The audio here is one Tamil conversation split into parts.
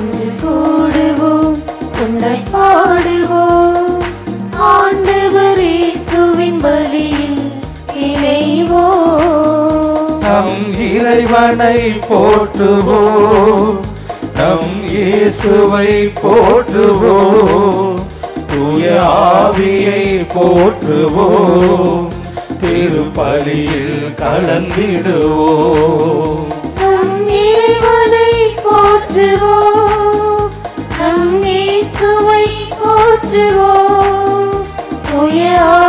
ஒன்று கூடுவோம், ஒன்றாய் பாடுவோம், ஆண்டவர் இயேசுவின் பலியில் இணைவோம். நம் இறைவனை போற்றுவோம், நம் இயேசுவை போற்றுவோம், தூய ஆவியை போற்றுவோம், திருப்பலியில் கலந்திடுவோம். நம் இறைவனை போற்றுவோம், நம் இயேசுவை போற்றுவோம், தூய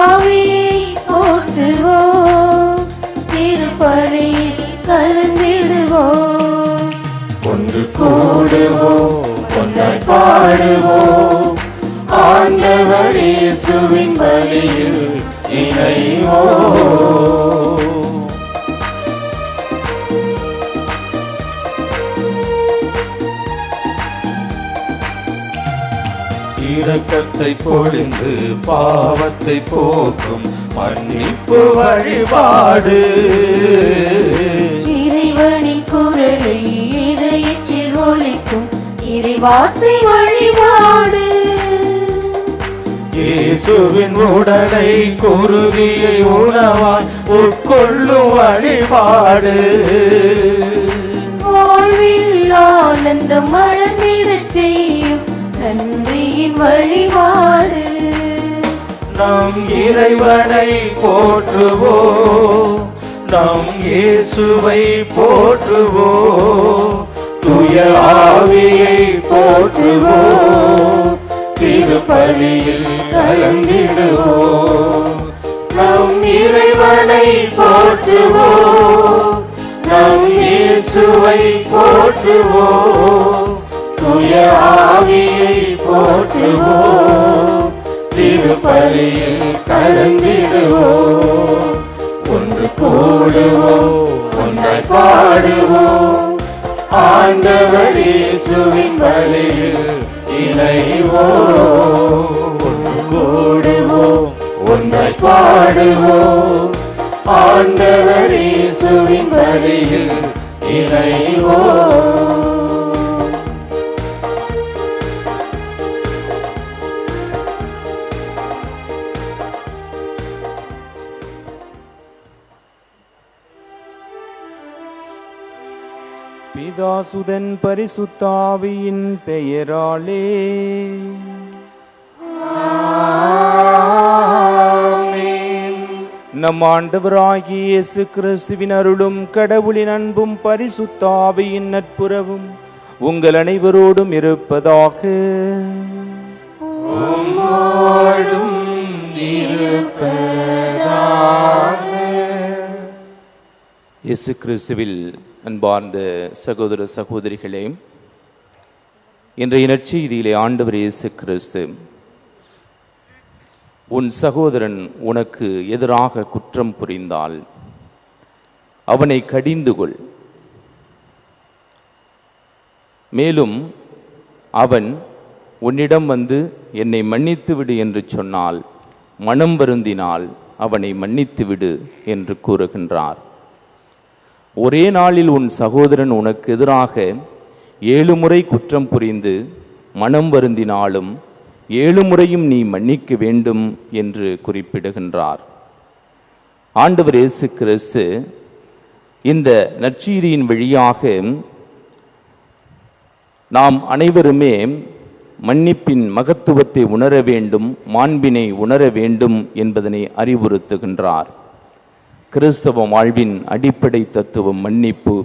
ஆவியை போற்றுவோம், திருப்பலியில் கலந்திடுவோம். ஒன்று கூடுவோம், ஒன்றாய் பாடுவோம், ஆண்டவர் இயேசுவின் பலியில் இணைவோம். இரக்கத்தை பொழிந்து பாவத்தை போக்கும் மன்னிப்பு வழிபாடு. இறைவனின் குரலை இதயத்தில் ஒலிக்கும் இறைவார்த்தை வழிபாடு. இயேசுவின் உடலை குருதியை உணவாய் உட்கொள்ளும் வழிபாடு. வாழ்வில் ஆனந்தம் மலர்ந்திடச் செய்யும் நன்றியின் வழிபாடு. நம் இறைவனை போற்றுவோம், நம் இயேசுவை போற்றுவோம், தூய ஆவியை போற்றுவோம், திருப்பலியில் கலந்திடுவோம். நம் இறைவனை போற்றுவோம், நம் இயேசுவை போற்றுவோம், தூய ஆவியை போற்றுவோம், திருப்பலியில் கலந்திடுவோம். ஒன்று கூடுவோம், ஒன்றாய் பாடுவோம், ஆண்டவர் இயேசுவின் பலியில் இணைவோம். ஒன்று கூடுவோம், ஒன்றாய் பாடுவோம், ஆண்டவர் இயேசுவின் பலியில் இணைவோம். பிதாசுதன் பரிசுத்தாவியின் பெயராலே நம் ஆண்டவராகிய இயேசு கிறிஸ்துவின் அருளும் கடவுளின் அன்பும் பரிசுத்தாவியின் நட்புறவும் உங்கள் அனைவரோடும் இருப்பதாக. இயேசு கிறிஸ்துவில் அன்பார்ந்த சகோதர சகோதரிகளே, இன்றைய நற்செய்தியிலே ஆண்டவர் இயேசு கிறிஸ்து உன் சகோதரன் உனக்கு எதிராக குற்றம் புரிந்தால் அவனை கடிந்து கொள், மேலும் அவன் உன்னிடம் வந்து என்னை மன்னித்து விடு என்று சொன்னால், மனம் வருந்தினால் அவனை மன்னித்து விடு என்று கூறுகின்றார். ஒரே நாளில் உன் சகோதரன் உனக்கு எதிராக 7 முறை குற்றம் புரிந்து மனம் வருந்தினாலும் 7 முறையும் நீ மன்னிக்க வேண்டும் என்று குறிப்பிடுகின்றார். ஆண்டவர் இயேசு கிறிஸ்து இந்த நற்செய்தியின் வழியாக நாம் அனைவருமே மன்னிப்பின் மகத்துவத்தை உணர வேண்டும், மாண்பினை உணர வேண்டும் என்பதனை அறிவுறுத்துகின்றார். கிறிஸ்தவ வாழ்வின் அடிப்படை தத்துவம் மன்னிப்பு.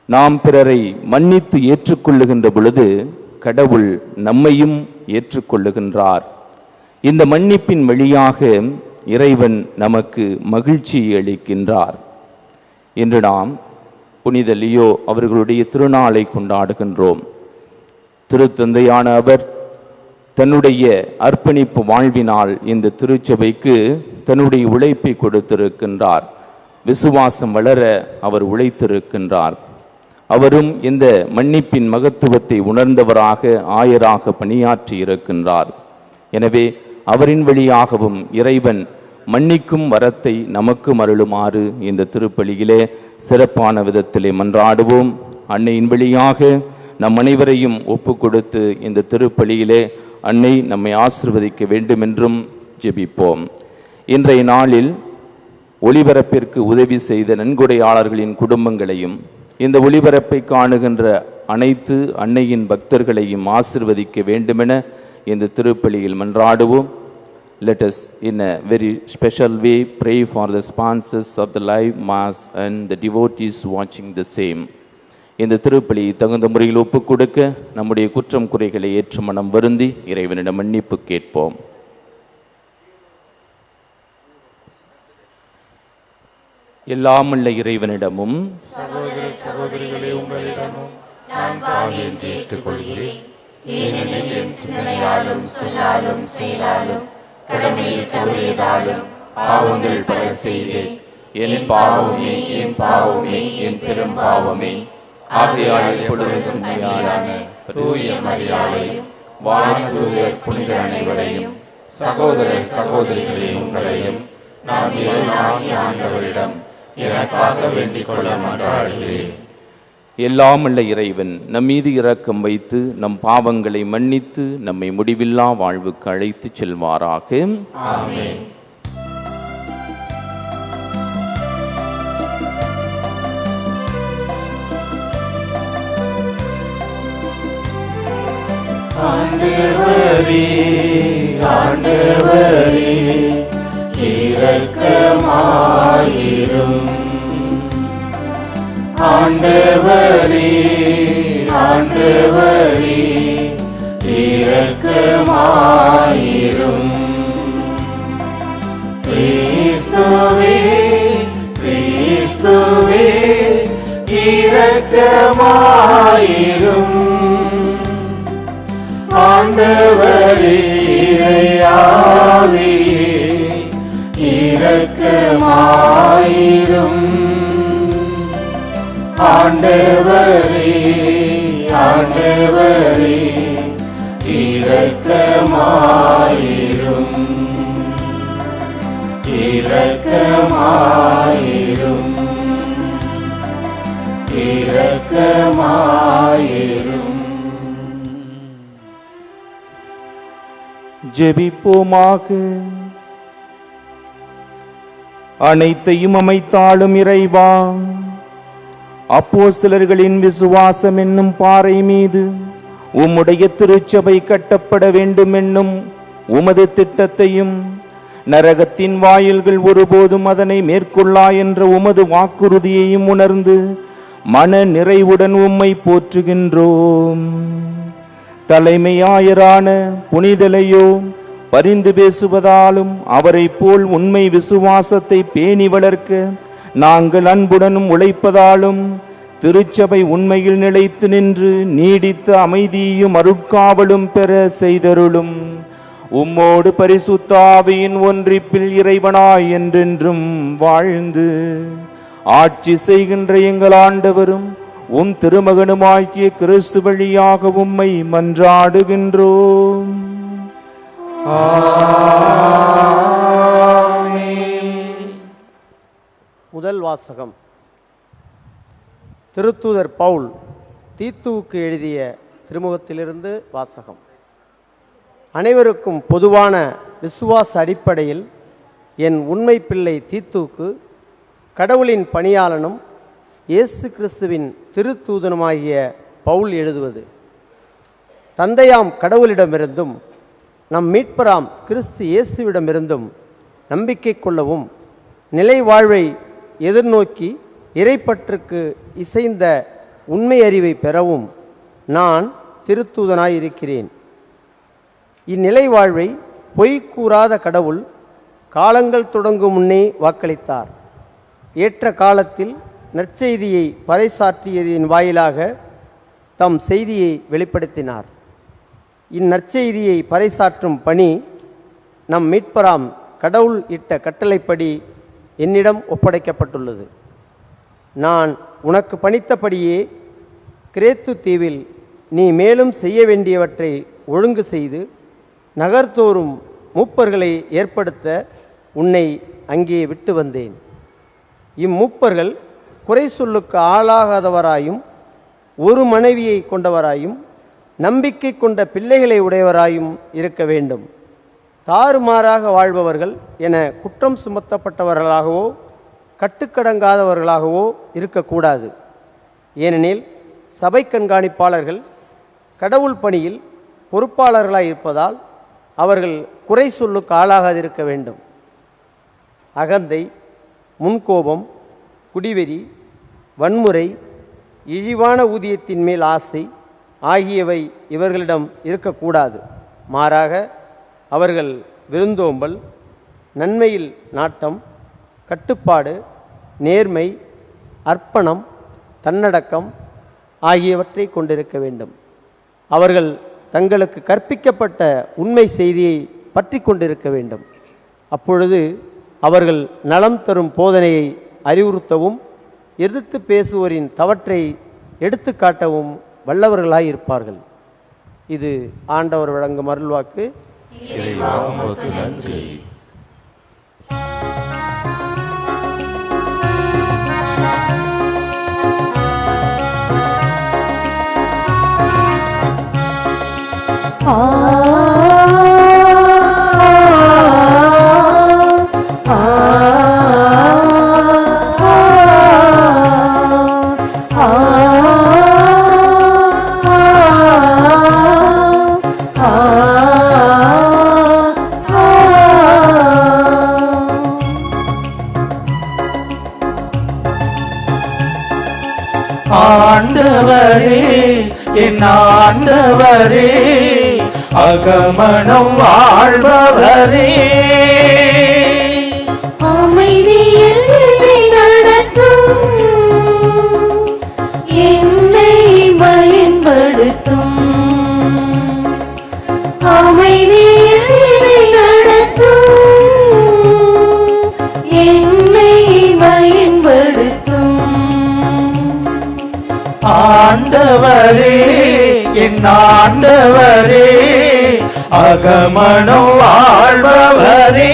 நாம் பிறரை மன்னித்து ஏற்றுக்கொள்ளுகின்ற பொழுது கடவுள் நம்மையும் ஏற்றுக்கொள்ளுகின்றார். இந்த மன்னிப்பின் வழியாக இறைவன் நமக்கு மகிழ்ச்சியை அளிக்கின்றார். இன்று நாம் புனித லியோ அவர்களுடைய திருநாளை கொண்டாடுகின்றோம். திருத்தந்தையான அவர் தன்னுடைய அர்ப்பணிப்பு வாழ்வினால் இந்த திருச்சபைக்கு தன்னுடைய உழைப்பை கொடுத்திருக்கின்றார். விசுவாசம் வளர அவர் உழைத்திருக்கின்றார். அவரும் இந்த மன்னிப்பின் மகத்துவத்தை உணர்ந்தவராக ஆயராக பணியாற்றி இருக்கின்றார். எனவே அவரின் வழியாகவும் இறைவன் மன்னிக்கும் வரத்தை நமக்கு அருளுமாறு இந்த திருப்பலியிலே சிறப்பான விதத்திலே மன்றாடுவோம். அன்னையின் வழியாக நம் அனைவரையும் ஒப்பு கொடுத்து இந்த திருப்பலியிலே அன்னை நம்மை ஆசிர்வதிக்க வேண்டும் என்றும் ஜெபிப்போம். இன்றைய நாளில் ஒளிபரப்பிற்கு உதவி செய்த நன்கொடையாளர்களின் குடும்பங்களையும் இந்த ஒளிபரப்பை காணுகின்ற அனைத்து அன்னையின் பக்தர்களையும் ஆசிர்வதிக்க வேண்டுமென இந்த திருப்பலியில் மன்றாடுவோம். Let us in a very special way pray for the sponsors of the live mass and the devotees watching the same. இந்த திருப்பலி தகுந்த முறையில் ஒப்புக் கொடுக்க நம்முடைய குற்றம் குறைகளை ஏற்று மனம் வருந்தி இறைவனிடம் மன்னிப்பு கேட்போம். எல்லாமுள்ள இறைவனிடமும் சகோதர சகோதரிகளே உங்களிடமும் நான் பாவி என்று ஏற்றுக்கொள்கிறேன். ஏனெனில் என் சிந்தனையாலும் சொல்லாலும் செயலாலும் கடமையில் தவறியதாலும் பாவங்கள் பல செய்தேன். என் பாவமே என் பாவமே என் பெரும் பாவமே. ஆகையால் எப்பொழுதும் உண்மையான தூய மரியாதையும் வானதூதர் புனித அனைவரையும் சகோதர சகோதரிகளே உங்களையும் நான் இறைவனாகிய ஆண்டவரிடம் எனக்காக வேண்டிக் கொள்ள மன்றாடுகிறேன். எல்லாமுள்ள இறைவன் நம் மீது இரக்கம் வைத்து நம் பாவங்களை மன்னித்து நம்மை முடிவில்லா வாழ்வுக்கு அழைத்து செல்வாராக. ஆமென். ஆண்டவரே ஆண்டவரே இரக்கமாயிரும். ஆண்டவரே ஆண்டவரே இரக்கமாயிரும். கிறிஸ்துவே கிறிஸ்துவே இரக்கமாயிரும். ஆண்டவரே இறையாவியே இரக்கமாயிரும். ஆண்டவரே ஆண்டவரே இரக்கமாயிரும். இரக்கமாயிரும். இரக்கமாயிரும். ஜெபிப்போமாக. அனைத்தையும் அமைத்தாளும் இறைவா, அப்போஸ்தலர்களின் விசுவாசம் என்னும் பாறை மீது உம்முடைய திருச்சபை கட்டப்பட வேண்டும் என்னும் உமது திட்டத்தையும் நரகத்தின் வாயில்கள் ஒருபோதும் அதனை மேற்கொள்ளா என்ற உமது வாக்குறுதியையும் உணர்ந்து மன நிறைவுடன் உம்மை போற்றுகின்றோம். தலைமையாயரான புனிதலையோ பரிந்து பேசுவதாலும் அவரை போல் உண்மை விசுவாசத்தை பேணி வளர்க்க நாங்கள் அன்புடனும் உழைப்பதாலும் திருச்சபை உண்மையில் நிலைத்து நின்று நீடித்த அமைதியும் அருட்காவலும் பெற செய்தருளும். உம்மோடு பரிசுத்த ஆவியின் ஒன்றிப்பில் இறைவனாய் என்றென்றும் வாழ்ந்து ஆட்சி செய்கின்ற எங்கள் ஆண்டவரும் உம் திருமகனுமாகிய கிறிஸ்து வழியாக உம்மை மன்றாடுகின்றோம். முதல் வாசகம். திருத்தூதர் பவுல் தீத்துவுக்கு எழுதிய திருமுகத்திலிருந்து வாசகம். அனைவருக்கும் பொதுவான விசுவாச அடிப்படையில் என் உண்மை பிள்ளை தீத்துவுக்கு கடவுளின் பணியாளனும் இயேசு கிறிஸ்துவின் திருத்தூதனுமாகிய பவுல் எழுதுவது. தந்தையாம் கடவுளிடமிருந்தும் நம் மீட்பராம் கிறிஸ்து இயேசுவிடமிருந்தும் நம்பிக்கை கொள்ளவும் நிலை வாழ்வை எதிர்நோக்கி இறைப்பற்றுக்கு இசைந்த உண்மை அறிவை பெறவும் நான் திருத்தூதனாயிருக்கிறேன். இந்நிலை வாழ்வை பொய் கூறாத கடவுள் காலங்கள் தொடங்கும் முன்னே வாக்களித்தார். ஏற்ற காலத்தில் நற்செய்தியை பறைசாற்றியதின் வாயிலாக தம் செய்தியை வெளிப்படுத்தினார். இந்நற்செய்தியை பறைசாற்றும் பணி நம் மீட்பராம் கடவுள் இட்ட கட்டளைப்படி என்னிடம் ஒப்படைக்கப்பட்டுள்ளது. நான் உனக்கு பணித்தபடியே கிரேத்து தீவில் நீ மேலும் செய்ய வேண்டியவற்றை ஒழுங்கு செய்து நகர்தோறும் மூப்பர்களை ஏற்படுத்த உன்னை அங்கே விட்டு வந்தேன். இம்மூப்பர்கள் குறை சொல்லுக்கு ஆளாகாதவராயும் ஒரு மனைவியை கொண்டவராயும் நம்பிக்கை கொண்ட பிள்ளைகளை உடையவராயும் இருக்க வேண்டும். தாறுமாறாக வாழ்பவர்கள் என குற்றம் சுமத்தப்பட்டவர்களாகவோ கட்டுக்கடங்காதவர்களாகவோ இருக்கக்கூடாது. ஏனெனில் சபை கண்காணிப்பாளர்கள் கடவுள் பணியில் பொறுப்பாளர்களாய் இருப்பதால் அவர்கள் குறை சொல்லுக்கு ஆளாகாதிருக்க வேண்டும். அகந்தை, முன்கோபம், குடிவெறி, வன்முறை, இழிவான ஊதியத்தின் மேல் ஆசை ஆகியவை இவர்களிடம் இருக்கக்கூடாது. மாறாக அவர்கள் விருந்தோம்பல், நன்மையில் நாட்டம், கட்டுப்பாடு, நேர்மை, அர்ப்பணம், தன்னடக்கம் ஆகியவற்றை கொண்டிருக்க வேண்டும். அவர்கள் தங்களுக்கு கற்பிக்கப்பட்ட உண்மை செய்தியை பற்றி கொண்டிருக்க வேண்டும். அப்பொழுது அவர்கள் நலம் தரும் போதனையை அறிவுறுத்தவும் எதிர்த்து பேசுவோரின் தவற்றை எடுத்து காட்டவும் வல்லவர்களாய் இருப்பார்கள். இது ஆண்டவர் வழங்கும் அருள்வாக்கு. இறைவா உமக்கு நன்றி. ஆண்டவரே, என் ஆண்டவரே, அகமனம் வாழ்பவரே, அமைதியில் என்னை நடத்தும், என்னை பயன்படுத்தும். அமைதியில் என்னை நடத்தும், என்னை பயன்படுத்தும். ஆண்டவரே, என் ஆண்டவரே, அகமனம் வாழ்பவரே,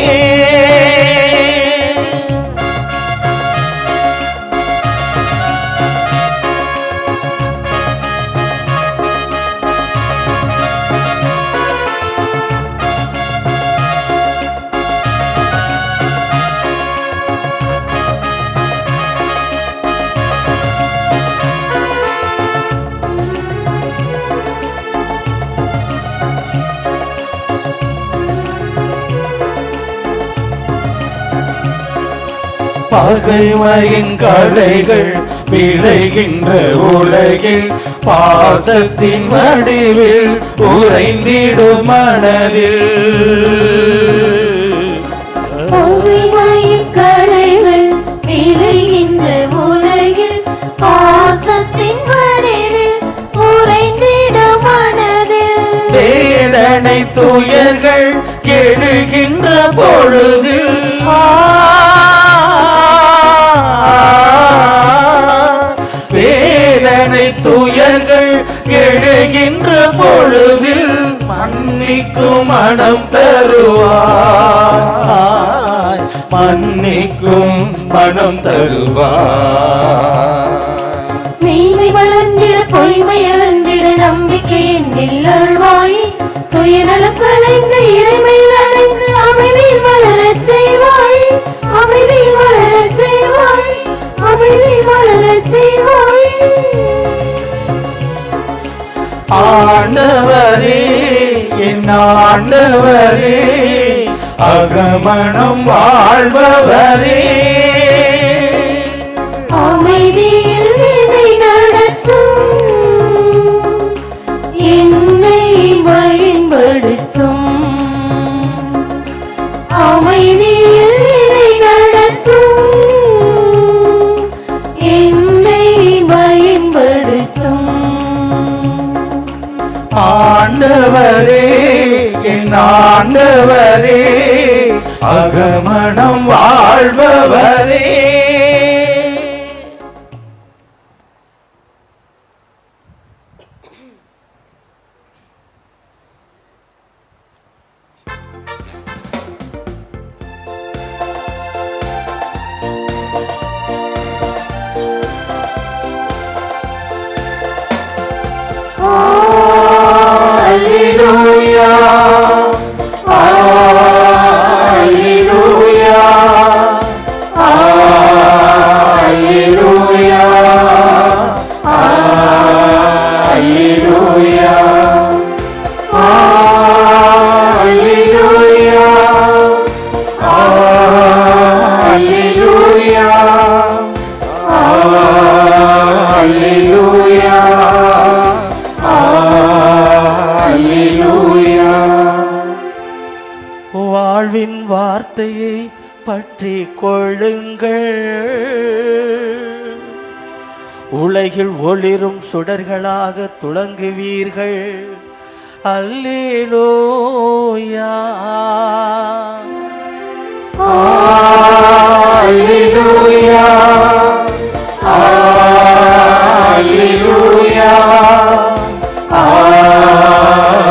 பகைமையின் கரைகள் விளைகின்ற உலகில் பாசத்தின் வடிவில் உறைந்திடும் மனதில். பகைமையின் கரைகள் விளைகின்ற உலகில் பாசத்தின் வடிவில் உறைந்திடும் மனதில். வேதனை துயர்கள் எழுகின்ற பொழுதில் வேதனை துயர்கள் எழுகின்ற பொழுதில் மன்னிக்கும் மனம் தருவாய், மன்னிக்கும் மனம் தருவாய். மெய்மை வளர்ந்திட பொய்மை அகன்றிட நம்பிக்கை என்னில் அருள்வாய். சுயநலம் கலைந்து இறைமையில் அடைந்து அமைதியில் வளரச் செய்வாய், அமைதியில் வளரச் செய்வாய், அமைதியில் வளரச் செய்வாய். ஆண்டவரே, என் ஆண்டவரே, அகமனம் வாழ்பவரே, அமைதியில் என்னை நடத்தும், என்னை பயன்படுத்தும். அமைதியில் என்னை நடத்தும், என்னை பயன்படுத்தும். ஆண்டவரே, என் ஆண்டவரே, அகமனம் வாழ்பவரே. அல்லேலூயா அல்லேலூயா. வாழ்வின் வார்த்தையை பற்றி கொள்ளுங்கள், உலகில் ஒளிரும் சுடர்களாக துளங்குவீர்கள். அல்லேலூயா அல்லேலூயா அல்லேலூயா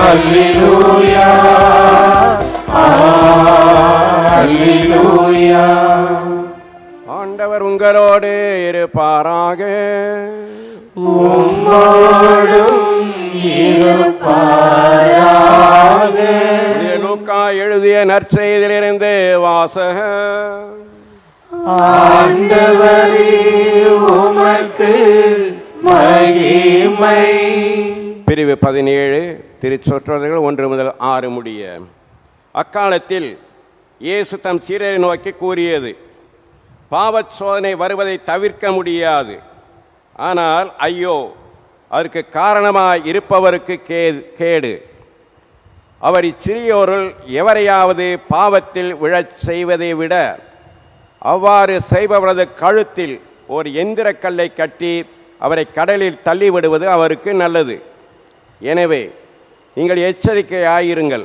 அல்லேலூயா அல்லேலூயா. ஆண்டவர் உங்களோடு இருப்பாராக. உம்மோடும் இருப்பாராக. லூக்கா எழுதிய நற்செய்தியிலிருந்து வாசகம். ஆண்டவரே உமக்கு மகிமை. பிரிவு 17 திருச்சொற்றர்கள் 1 முதல் 6 முடிய. அக்காலத்தில் இயேசு தம் சீடரை நோக்கி கூறியது, பாவச் சோதனை வருவதை தவிர்க்க முடியாது, ஆனால் ஐயோ அதற்கு காரணமாய் இருப்பவருக்கு கேடு. அவர் இச்சிறியோருள் எவரையாவது பாவத்தில் விழச் செய்வதை விட அவ்வாறு செய்பவரது கழுத்தில் ஒரு எந்திரக்கல்லை கட்டி அவரை கடலில் தள்ளிவிடுவது அவருக்கு நல்லது. எனவே நீங்கள் எச்சரிக்கையாயிருங்கள்.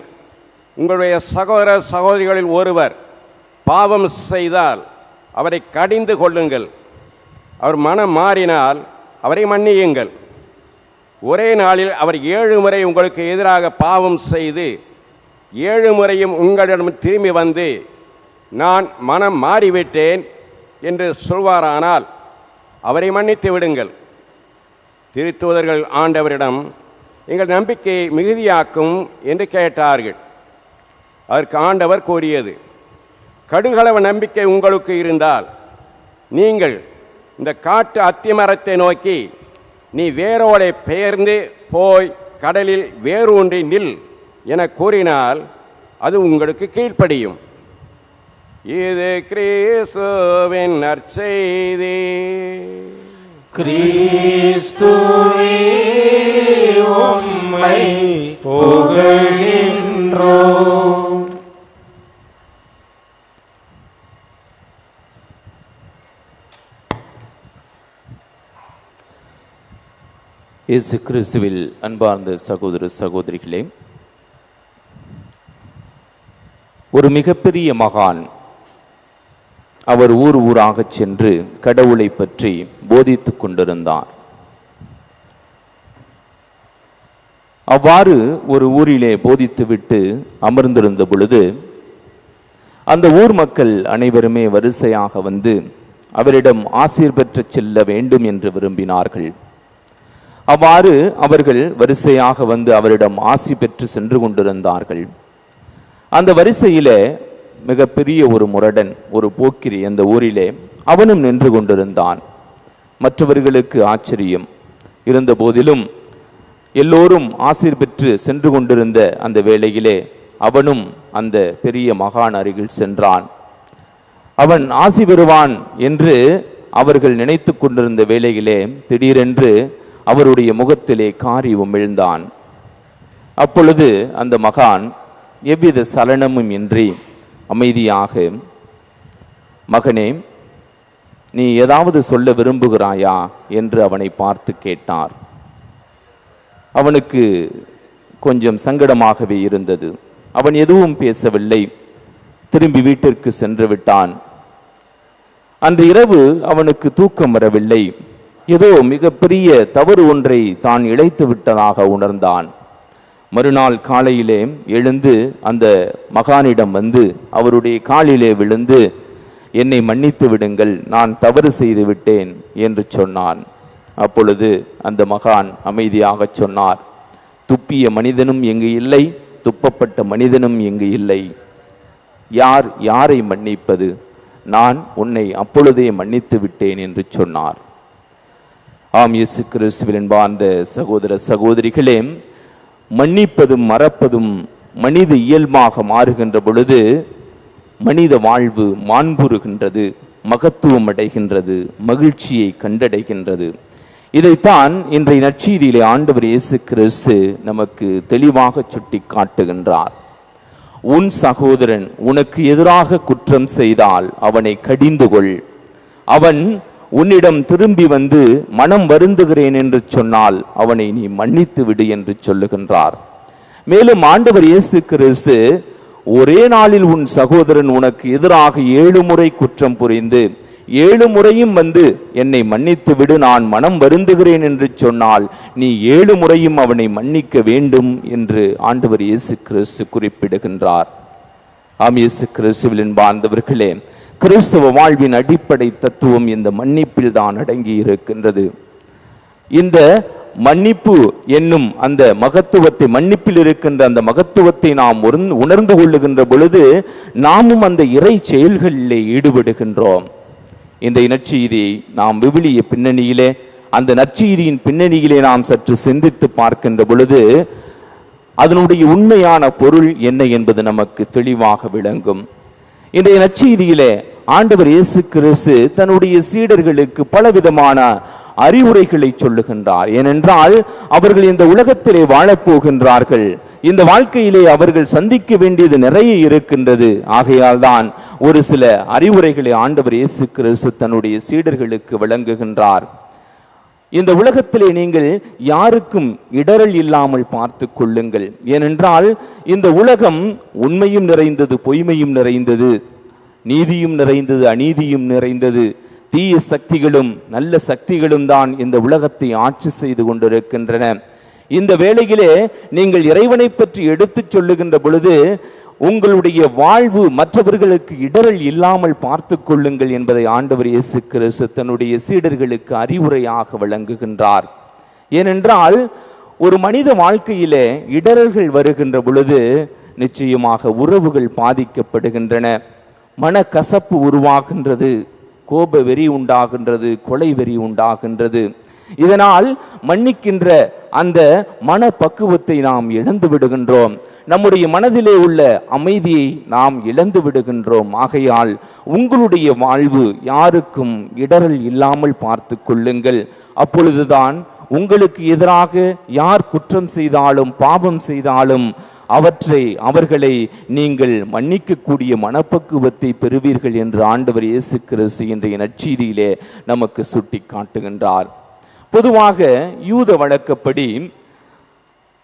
உங்களுடைய சகோதர சகோதரிகளில் ஒருவர் பாவம் செய்தால் அவரை கடிந்து கொள்ளுங்கள். அவர் மனம் மாறினால் அவரை மன்னியுங்கள். ஒரே நாளில் அவர் 7 முறை உங்களுக்கு எதிராக பாவம் செய்து 7 முறையும் உங்களிடம் திரும்பி வந்து நான் மனம் மாறிவிட்டேன் என்று சொல்வாரானால் அவரை மன்னித்து விடுங்கள். திருத்தூதர்கள் ஆண்டவரிடம் எங்கள் நம்பிக்கையை மிகுதியாக்கும் என்று கேட்டார்கள். அதற்கு ஆண்டவர் கூறியது, கடுகளவு நம்பிக்கை உங்களுக்கு இருந்தால் நீங்கள் இந்த காட்டு அத்திமரத்தை நோக்கி நீ வேரோடை பெயர்ந்து போய் கடலில் வேரூன்றி நில் என கூறினால் அது உங்களுக்கு கீழ்ப்படியும். இது கிறிஸ்துவின் நற்செய்தி. கிறிஸ்துவே உம்மை புகழ்கின்றோம். இயேசு கிறிஸ்துவில் அன்பார்ந்த சகோதர சகோதரிகளே, ஒரு மிகப்பெரிய மகான் அவர் ஊர் ஊராகச் சென்று கடவுளை பற்றி போதித்துக் கொண்டிருந்தார். அவ்வாறு ஒரு ஊரிலே போதித்துவிட்டு அமர்ந்திருந்த பொழுது அந்த ஊர் மக்கள் அனைவருமே வரிசையாக வந்து அவரிடம் ஆசீர் பெற்றச் செல்ல வேண்டும் என்று விரும்பினார்கள். அவ்வாறு அவர்கள் வரிசையாக வந்து அவரிடம் ஆசி பெற்று சென்று கொண்டிருந்தார்கள். அந்த வரிசையிலே மிகப்பெரிய ஒரு முரடன், ஒரு போக்கிரி அந்த ஊரிலே அவனும் நின்று கொண்டிருந்தான். மற்றவர்களுக்கு ஆச்சரியம் இருந்த போதிலும் எல்லோரும் ஆசீர் பெற்று சென்று கொண்டிருந்த அந்த வேளையிலே அவனும் அந்த பெரிய மகான் அருகில் சென்றான். அவன் ஆசி பெறுவான் என்று அவர்கள் நினைத்து கொண்டிருந்த வேளையிலே திடீரென்று அவருடைய முகத்திலே காரி உமிழ்ந்தான். அப்பொழுது அந்த மகான் எவ்வித சலனமும் இன்றி அமைதியாக, மகனே, நீ ஏதாவது சொல்ல விரும்புகிறாயா என்று அவனை பார்த்து கேட்டார். அவனுக்கு கொஞ்சம் சங்கடமாகவே இருந்தது. அவன் எதுவும் பேசவில்லை, திரும்பி வீட்டிற்கு சென்று விட்டான். அன்று இரவு அவனுக்கு தூக்கம் வரவில்லை. ஏதோ மிகப்பெரிய தவறு ஒன்றை தான் இழைத்து விட்டதாக உணர்ந்தான். மறுநாள் காலையிலே எழுந்து அந்த மகானிடம் வந்து அவருடைய காலிலே விழுந்து, என்னை மன்னித்து விடுங்கள், நான் தவறு செய்து விட்டேன் என்று சொன்னான். அப்பொழுது அந்த மகான் அமைதியாக சொன்னார், துப்பிய மனிதனும் எங்கு இல்லை, துப்பப்பட்ட மனிதனும் எங்கு இல்லை. யார் யாரை மன்னிப்பது? நான் உன்னை அப்பொழுதே மன்னித்து விட்டேன் என்று சொன்னார். ஆம், இயேசு கிறிஸ்துவின் அன்பார்ந்த சகோதர சகோதரிகளே, மன்னிப்பதும் மறப்பதும் மனித இயல்பாக மாறுகின்ற பொழுது மனித வாழ்வு மாண்புறுகின்றது, மகத்துவம் அடைகின்றது, மகிழ்ச்சியை கண்டடைகின்றது. இதைத்தான் இன்றைய நற்செய்தியிலே ஆண்டவர் இயேசு கிறிஸ்து நமக்கு தெளிவாக சுட்டி காட்டுகின்றார். உன் சகோதரன் உனக்கு எதிராக குற்றம் செய்தால் அவனை கடிந்து கொள். அவன் உன்னிடம் திரும்பி வந்து மனம் வருந்துகிறேன் என்று சொன்னால் அவனை நீ மன்னித்து விடு என்று சொல்லுகின்றார். மேலும் ஆண்டவர் இயேசு கிறிஸ்து ஒரே நாளில் உன் சகோதரன் உனக்கு எதிராக 7 முறை குற்றம் புரிந்து 7 முறையும் வந்து என்னை மன்னித்து விடு, நான் மனம் வருந்துகிறேன் என்று சொன்னால் நீ 7 முறையும் அவனை மன்னிக்க வேண்டும் என்று ஆண்டவர் இயேசு கிறிஸ்து குறிப்பிடுகின்றார். ஆம், இயேசு கிறிஸ்துவின் அன்பார்ந்தவர்களே, கிறிஸ்தவ வாழ்வின் அடிப்படை தத்துவம் இந்த மன்னிப்பில் தான் அடங்கி இருக்கின்றது. இந்த மன்னிப்பு என்னும் அந்த மகத்துவத்தை, மன்னிப்பில் இருக்கின்ற அந்த மகத்துவத்தை நாம் உணர்ந்து கொள்ளுகின்ற பொழுது நாமும் அந்த இறை செயல்களிலே ஈடுபடுகின்றோம். இந்த நற்செய்தியை நாம் விவிலிய பின்னணியிலே, அந்த நற்செய்தியின் பின்னணியிலே நாம் சற்று சிந்தித்து பார்க்கின்ற பொழுது அதனுடைய உண்மையான பொருள் என்ன என்பது நமக்கு தெளிவாக விளங்கும். இன்றைய நற்செய்தியிலே ஆண்டவர் இயேசு கிறிஸ்து தன்னுடைய சீடர்களுக்கு பலவிதமான அறிவுரைகளை சொல்லுகின்றார். ஏனென்றால் அவர்கள் இந்த உலகத்திலே வாழப்போகின்றார்கள். இந்த வாழ்க்கையிலே அவர்கள் சந்திக்க வேண்டியது நிறைய இருக்கின்றது. ஆகையால் தான் ஒரு சில அறிவுரைகளை ஆண்டவர் இயேசு கிறிஸ்து தன்னுடைய சீடர்களுக்கு வழங்குகின்றார். இந்த உலகத்திலே நீங்கள் யாருக்கும் இடரல் இல்லாமல் பார்த்து கொள்ளுங்கள். ஏனென்றால் இந்த உலகம் உண்மையும் நிறைந்தது, பொய்மையும் நிறைந்தது, நீதியும் நிறைந்தது, அநீதியும் நிறைந்தது, தீய சக்திகளும் நல்ல சக்திகளும் தான் இந்த உலகத்தை ஆட்சி செய்து கொண்டிருக்கின்றன. இந்த வேளையிலே நீங்கள் இறைவனை பற்றி எடுத்துச் சொல்லுகின்ற பொழுது உங்களுடைய வாழ்வு மற்றவர்களுக்கு இடரல் இல்லாமல் பார்த்து கொள்ளுங்கள் என்பதை ஆண்டவர் இயேசு கிறிஸ்து தன்னுடைய சீடர்களுக்கு அறிவுரையாக வழங்குகின்றார். ஏனென்றால் ஒரு மனித வாழ்க்கையிலே இடரல்கள் வருகின்ற பொழுது நிச்சயமாக உறவுகள் பாதிக்கப்படுகின்றன, மனக்கசப்பு உருவாகின்றது, கோப வெறி உண்டாகின்றது, கொலை வெறி உண்டாகின்றது. இதனால் மன்னிக்கின்ற அந்த மனப்பக்குவத்தை நாம் இழந்து விடுகின்றோம். நம்முடைய மனதிலே உள்ள அமைதியை நாம் இழந்து விடுகின்றோம். ஆகையால் உங்களுடைய வாழ்வு யாருக்கும் இடரல் இல்லாமல் பார்த்து கொள்ளுங்கள். அப்பொழுதுதான் உங்களுக்கு எதிராக யார் குற்றம் செய்தாலும் பாவம் செய்தாலும் அவர்களை நீங்கள் மன்னிக்கக்கூடிய மனப்பக்குவத்தை பெறுவீர்கள் என்று ஆண்டவர் இயேசு கிறிஸ்து இன்றைய நற்செய்தியிலே நமக்கு சுட்டி காட்டுகின்றார். பொதுவாக யூத வழக்கப்படி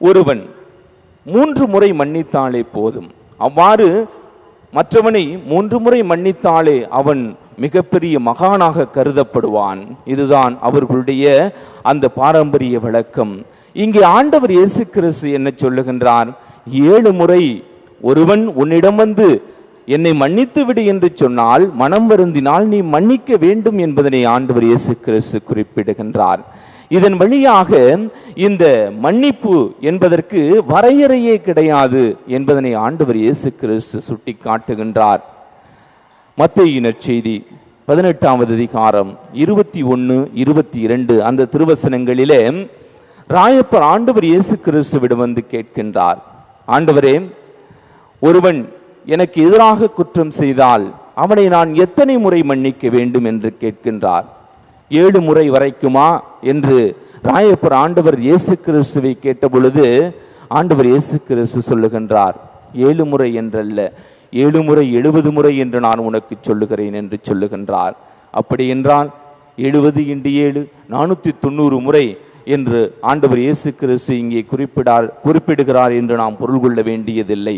ஒருவன் 3 முறை மன்னித்தாலே போதும். அவ்வாறு மற்றவனை 3 முறை மன்னித்தாலே அவன் மிகப்பெரிய மகானாக கருதப்படுவான். இதுதான் அவர்களுடைய அந்த பாரம்பரிய வழக்கம். இங்கே ஆண்டவர் இயேசு கிறிஸ்து என்ன சொல்லுகின்றார்? 7 முறை ஒருவன் உன்னிடம் வந்து என்னை மன்னித்து விடு என்று சொன்னால், மனம் வருந்தினால் நீ மன்னிக்க வேண்டும் என்பதனை ஆண்டவர் இயேசு கிறிஸ்து குறிப்பிடுகின்றார். இதன் வழியாக இந்த மன்னிப்பு என்பதற்கு வரையறையே கிடையாது என்பதனை ஆண்டவர் இயேசு கிறிஸ்து சுட்டி காட்டுகின்றார். மத்தேயு நற்செய்தி 18வது அதிகாரம் 21, 22 அந்த திருவசனங்களிலே ராயப்பர் ஆண்டவர் இயேசு கிறிஸ்துவிடம் வந்து கேட்கின்றார், ஆண்டவரே, ஒருவன் எனக்கு எதிராக குற்றம் செய்தால் அவனை நான் எத்தனை முறை மன்னிக்க வேண்டும் என்று கேட்கின்றார். 7 முறை வரைக்குமா என்று ராயப்பர் ஆண்டவர் இயேசு கிறிஸ்துவை கேட்ட பொழுது ஆண்டவர் இயேசு கிறிஸ்து சொல்லுகின்றார், 7 முறை என்றல்ல, 7 முறை 70 முறை என்று நான் உனக்கு சொல்லுகிறேன் என்று சொல்லுகின்றார். அப்படி என்றால் 70 × 7 490 முறை என்று ஆண்டவர் இயேசு கிறிஸ்து இங்கே குறிப்பிடுகிறார் என்று நாம் பொருள் கொள்ள வேண்டியதில்லை.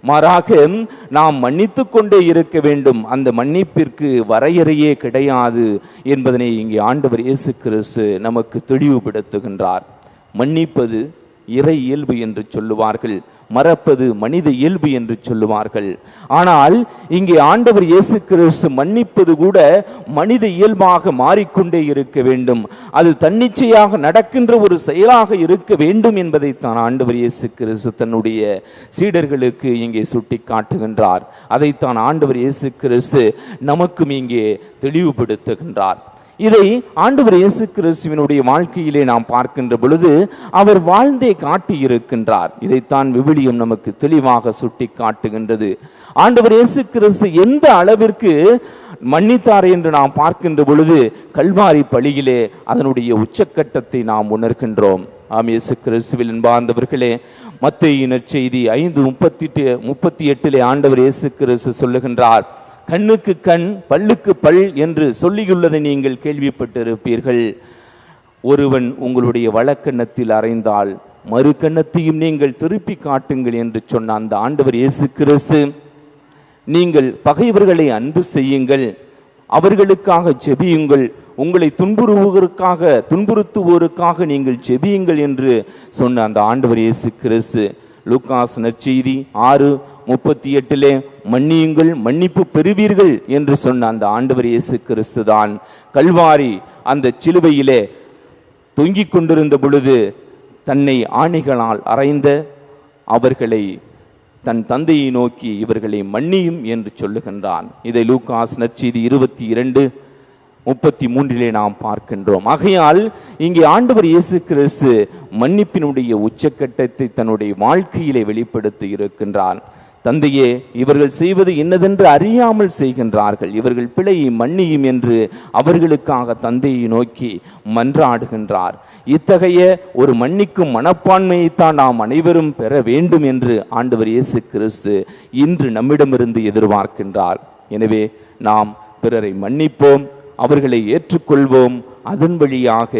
மாறாக நாம் மன்னித்து கொண்டே இருக்க வேண்டும். அந்த மன்னிப்பிற்கு வரையறையே கிடையாது என்பதனை இங்கே ஆண்டவர் இயேசு கிறிஸ்து நமக்கு தெளிவுபடுத்துகின்றார். மன்னிப்பது இறை இயல்பு என்று சொல்லுவார்கள், மறப்பது மனித இயல்பு என்று சொல்லுவார்கள். ஆனால் இங்கே ஆண்டவர் இயேசு கிறிஸ்து மன்னிப்பது கூட மனித இயல்பாக மாறிக்கொண்டே இருக்க வேண்டும். அது தன்னிச்சையாக நடக்கின்ற ஒரு செயலாக இருக்க வேண்டும் என்பதைத்தான் ஆண்டவர் இயேசு கிறிஸ்து தன்னுடைய சீடர்களுக்கு இங்கே சுட்டி காட்டுகின்றார். அதைத்தான் ஆண்டவர் இயேசு கிறிஸ்து நமக்கும் இங்கே தெளிவுபடுத்துகின்றார். இதை ஆண்டவர் இயேசு கிறிஸ்துவினுடைய வாழ்க்கையிலே நாம் பார்க்கின்ற பொழுது அவர் வாழ்ந்தே காட்டியிருக்கின்றார். இதைத்தான் விவிலியம் நமக்கு தெளிவாக சுட்டி காட்டுகின்றது. ஆண்டவர் இயேசு கிறிஸ்து எந்த அளவிற்கு மன்னித்தார் என்று நாம் பார்க்கின்ற பொழுது கல்வாரி பலியிலே அதனுடைய உச்சக்கட்டத்தை நாம் உணர்கின்றோம். ஆம், இயேசு கிறிஸ்துவில் அன்பார்ந்தவர்களே, மத்தேயு நற்செய்தி 5:38 ஆண்டவர் இயேசு கிறிஸ்து சொல்லுகின்றார், கண்ணுக்கு கண் பல்லுக்கு பல் என்று சொல்லியுள்ளதை நீங்கள் கேள்விப்பட்டிருப்பீர்கள். ஒருவன் உங்களுடைய வலக்கண்ணத்தில் அறைந்தால் மறு கண்ணத்தையும் நீங்கள் திருப்பி காட்டுங்கள் என்று சொன்ன அந்த ஆண்டவர் இயேசு கிறிஸ்து, நீங்கள் பகைவர்களை அன்பு செய்யுங்கள், அவர்களுக்காக ஜெபியுங்கள், உங்களை துன்புறுத்துவோருக்காக நீங்கள் ஜெபியுங்கள் என்று சொன்ன அந்த ஆண்டவர் இயேசு கிறிஸ்து லூக்காஸ் நற்செய்தி 6:38 மன்னியுங்கள் மன்னிப்பு பெறுவீர்கள் என்று சொன்ன அந்த ஆண்டவர் இயேசு கிறிஸ்து தான் கல்வாரி அந்த சிலுவையிலே தொங்கிக் கொண்டிருந்த பொழுது தன்னை ஆணிகளால் அறைந்த அவர்களை தன் தந்தையை நோக்கி இவர்களை மன்னியும் என்று சொல்லுகின்றான். இதை லூக்காஸ் நற்செய்தி 22:33 நாம் பார்க்கின்றோம். ஆகையால் இங்கே ஆண்டவர் இயேசு கிறிஸ்து மன்னிப்பினுடைய உச்சக்கட்டத்தை தன்னுடைய வாழ்க்கையிலே வெளிப்படுத்தி இருக்கின்றார். தந்தையே, இவர்கள் செய்வது என்னதென்று அறியாமல் செய்கின்றார்கள், இவர்கள் பிழையை மன்னியும் என்று அவர்களுக்காக தந்தையை நோக்கி மன்றாடுகின்றார். இத்தகைய ஒரு மன்னிக்கும் மனப்பான்மையைத்தான் நாம் அனைவரும் பெற வேண்டும் என்று ஆண்டவர் இயேசு கிறிஸ்து இன்று நம்மிடமிருந்து எதிர்பார்க்கின்றார். எனவே நாம் பிறரை மன்னிப்போம், அவர்களை ஏற்றுக்கொள்வோம். அதன் வழியாக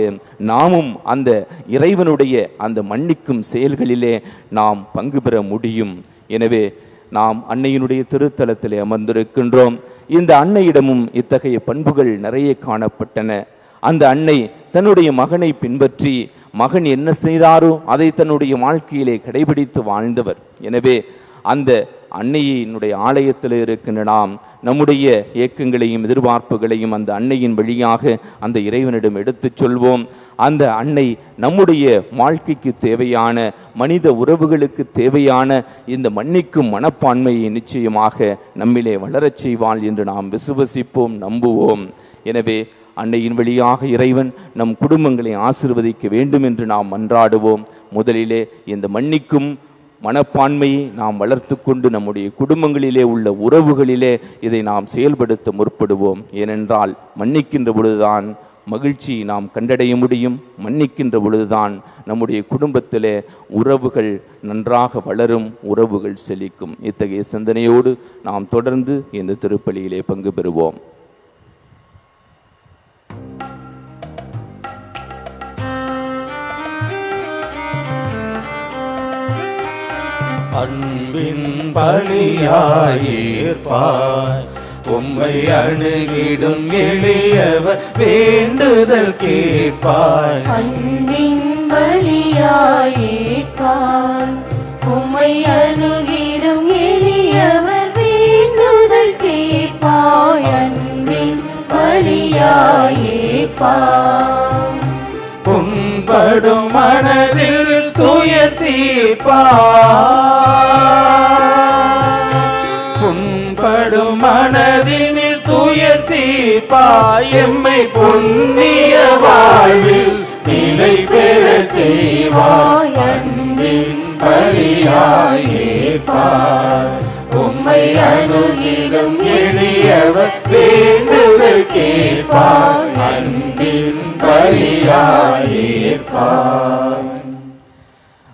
நாமும் அந்த இறைவனுடைய அந்த மன்னிக்கும் செயல்களிலே நாம் பங்கு பெற முடியும். எனவே நாம் அன்னையினுடைய திருத்தலத்திலே அமர்ந்திருக்கின்றோம். இந்த அன்னையிடமும் இத்தகைய பண்புகள் நிறைய காணப்பட்டன. அந்த அன்னை தன்னுடைய மகனை பின்பற்றி மகன் என்ன செய்தாரோ அதை தன்னுடைய வாழ்க்கையிலே கடைபிடித்து வாழ்ந்தவர். எனவே அந்த அன்னையினுடைய ஆலயத்தில் இருக்கின்ற நாம் நம்முடைய ஏக்கங்களையும் எதிர்பார்ப்புகளையும் அந்த அன்னையின் வழியாக அந்த இறைவனிடம் எடுத்துச் சொல்வோம். அந்த அன்னை நம்முடைய வாழ்க்கைக்கு தேவையான மனித உறவுகளுக்கு தேவையான இந்த மன்னிக்கும் மனப்பான்மையை நிச்சயமாக நம்மிலே வளரச் செய்வாள் என்று நாம் விசுவசிப்போம், நம்புவோம். எனவே அன்னையின் வழியாக இறைவன் நம் குடும்பங்களை ஆசீர்வதிக்க வேண்டும் என்று நாம் மன்றாடுவோம். முதலிலே இந்த மன்னிக்கும் மனப்பான்மையை நாம் வளர்த்து கொண்டு நம்முடைய குடும்பங்களிலே உள்ள உறவுகளிலே இதை நாம் செயல்படுத்த முற்படுவோம். ஏனென்றால் மன்னிக்கின்ற பொழுதுதான் மகிழ்ச்சியை நாம் கண்டடைய முடியும். மன்னிக்கின்ற பொழுதுதான் நம்முடைய குடும்பத்திலே உறவுகள் நன்றாக வளரும், உறவுகள் செழிக்கும். இத்தகைய சிந்தனையோடு நாம் தொடர்ந்து இந்த திருப்பலியிலே பங்கு பெறுவோம். அன்பின் பலியாயிருப்பாய், உம்மை அணுகிடும் எளியவர் வேண்டுதல் கேட்பாய். அன்பின் பலியாயிருப்பாய், உம்மை அணுகிடும் எளியவர் வேண்டுதல் கேட்பாய். அன்பின் பலியாயிருப்பாய், புண்படும் மனதில் துயர் தீர்ப்பாய், புண்படும் மனதினில் துயர் தீர்ப்பாய். எம்மை புண்ணிய வாழ்வில் நிலை பெற செய்வாய். அன்பின் பலியாயிருப்பாய், உம்மை அணுகிடும் எளியவர் வேண்டுதல் கேட்பாய். அன்பின் பலியாயிருப்பாய்.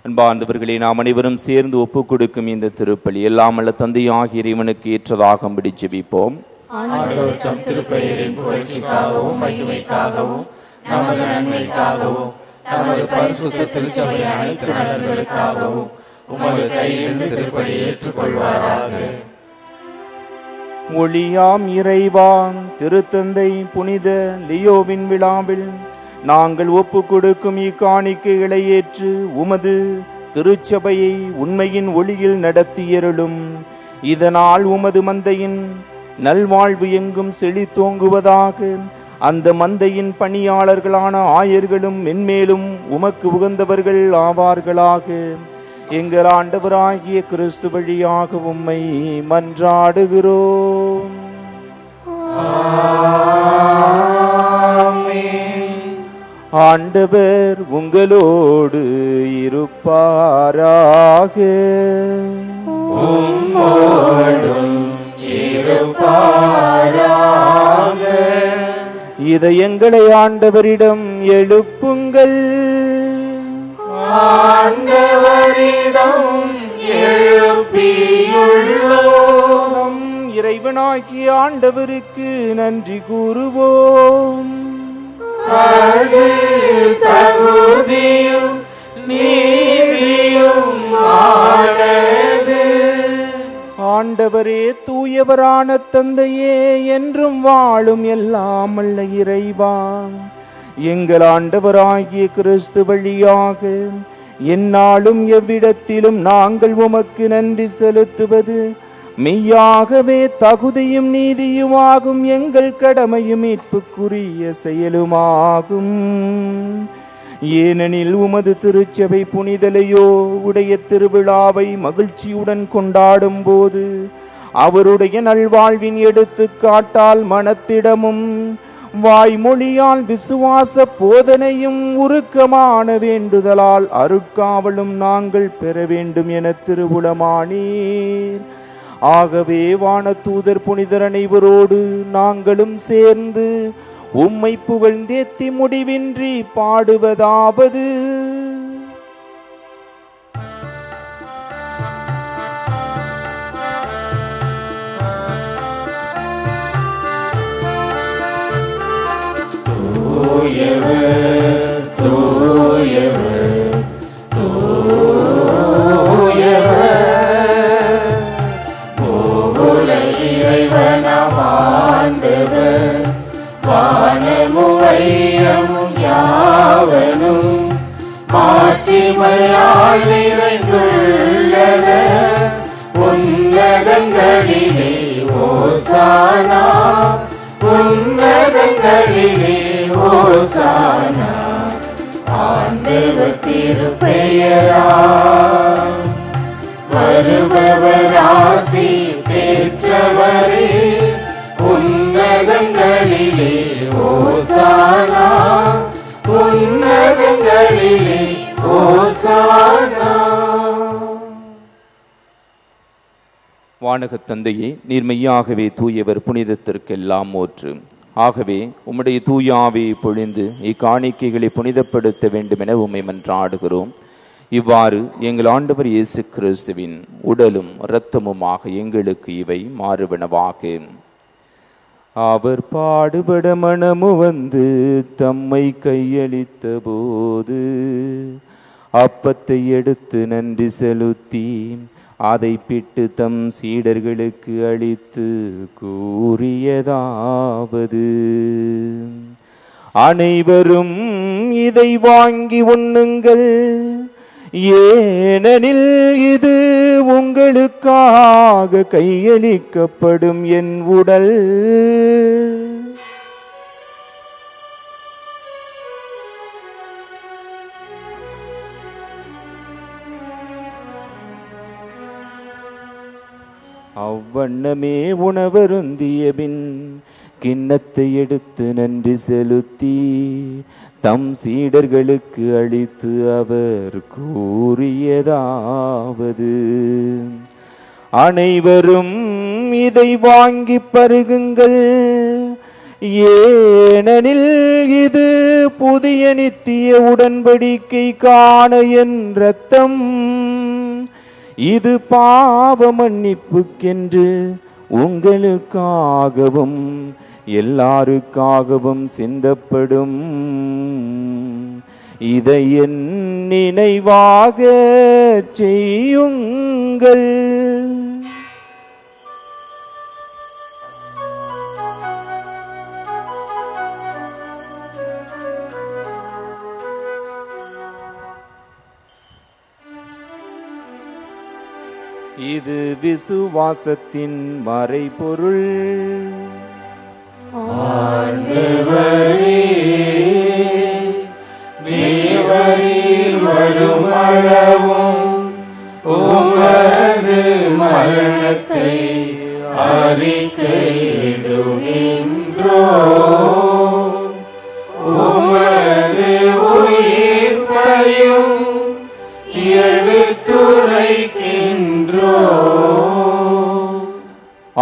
அன்பார்ந்தவர்களே, நாம் அனைவரும் சேர்ந்து ஒப்புக் கொடுக்கும் இந்த திருப்பலி எல்லாம் அல்ல தந்தையாகிய இறைவனுக்கு ஏற்றதாகும்படி ஜெபிப்போம். ஆண்டவர் தம் திருப்பெயரின் புகழ்ச்சிக்காகவும் மகிமைக்காகவும் நமது நன்மைக்காகவும் நமது பரிசுத்த திருச்சபையின் அனைத்து நலன்களுக்காகவும் உமது கையில் திருப்பலி ஏற்றுக்கொள்வாராக. ஒளியாம் இறைவான் திருத்தந்தை புனித லியோவின் விழாவில் நாங்கள் ஒப்பு கொடுக்கும் இக்காணிக்கைகளை ஏற்று உமது திருச்சபையை உண்மையின் ஒளியில் நடத்தியருளும். இதனால் உமது மந்தையின் நல்வாழ்வு எங்கும் செழித்தோங்குவதாக. அந்த மந்தையின் பணியாளர்களான ஆயர்களும் மென்மேலும் உமக்கு உகந்தவர்கள் ஆவார்களாக. எங்கள் ஆண்டவராகிய கிறிஸ்து வழியாக உம்மை மன்றாடுகிறோம். ஆமென். ஆண்டவர் உங்களோடு இருப்பாராக. உம்மோடும் இருப்பாராக. இதயங்களை ஆண்டவரிடம் எழுப்புங்கள். ஆண்டவரிடம் எழுப்பியுள்ளோம். நம் இறைவனாகிய ஆண்டவருக்கு நன்றி கூறுவோம். அது தகுதியும் நீதியும் ஆனது. ஆண்டவரே, தூயவரான தந்தையே, என்றும் வாழும் எல்லாம் வல்ல இறைவா, எங்கள் ஆண்டவராகிய கிறிஸ்து வழியாக எந்நாளும் எவ்விடத்திலும் நாங்கள் உமக்கு நன்றி செலுத்துவது மெய்யாகவே தகுதியும் நீதியுமாகும், எங்கள் கடமையும் மீட்புக்குரிய செயலுமாகும். ஏனெனில் உமது திருச்சபை புனிதலையோ உடைய திருவிழாவை மகிழ்ச்சியுடன் கொண்டாடும் போது அவருடைய நல்வாழ்வின் எடுத்துக்காட்டால் மனத்திடமும் வாய்மொழியால் விசுவாச போதனையும் உருக்கமான வேண்டுதலால் அருட்காவலும் நாங்கள் பெற வேண்டும் என திருவுளமானீர். ஆகவே வானதூதர் புனிதர் அனைவரோடு நாங்களும் சேர்ந்து உம்மை புகழ்ந்தேத்தி முடிவின்றி பாடுவதாவது: தூயவர் தூயவர் தூயவர், பூவுல இறைவனாம் ஆண்டவர், வானமும் வையமும் யாவனும் மாட்சிமையால் நிறைந்துள்ளன. உன்னதங்களிலே ஓசானா, உன்னதங்களிலே ஓசானா. ஆண்டவர் திருப்பெயரால் வருபவர் ஆசி பெற்றவரே. உன்னதங்களிலே ஓசானா, உன்னதங்களிலே ஓசானா. வானகத் தந்தையே, நீர் மெய்யாகவே தூயவர், புனிதத்திற்கெல்லாம் ஊற்று. ஆகவே உம்முடைய தூய ஆவியை பொழிந்து இக்காணிக்கைகளை புனிதப்படுத்த வேண்டும் என உம்மை மன்றாடுகிறோம். இவ்வாறு எங்கள் ஆண்டவர் இயேசு கிறிஸ்துவின் உடலும் இரத்தமுமாக எங்களுக்கு இவை மாறுவனவாக. அவர் பாடுபட மனமு வந்து தம்மை கையளித்த போது அப்பத்தை எடுத்து நன்றி செலுத்தி அதை பிட்டு தம் சீடர்களுக்கு அளித்து கூறியதாவது: அனைவரும் இதை வாங்கி உண்ணுங்கள், ஏனெனில் இது உங்களுக்காக கையளிக்கப்படும் என் உடல். அவ்வண்ணமே உணவருந்திய பின் கிண்ணத்தை எடுத்து நன்றி செலுத்தி தம் சீடர்களுக்கு அளித்து அவர் கூறியதாவது: அனைவரும் இதை வாங்கி பருகுங்கள், ஏனெனில் இது புதிய நித்திய உடன்படிக்கைக்கான என் இரத்தம். இது பாவ மன்னிப்புக்கென்று உங்களுக்காகவும் எல்லாருக்காகவும் சிந்தப்படும். இதை என் நினைவாக செய்யுங்கள். இது விசுவாசத்தின் மறைபொருள். ஆண்டவரே, தேவரீர் வருமளவும் உமது மரணத்தை அறிக்கையிடுகின்றோம். உமது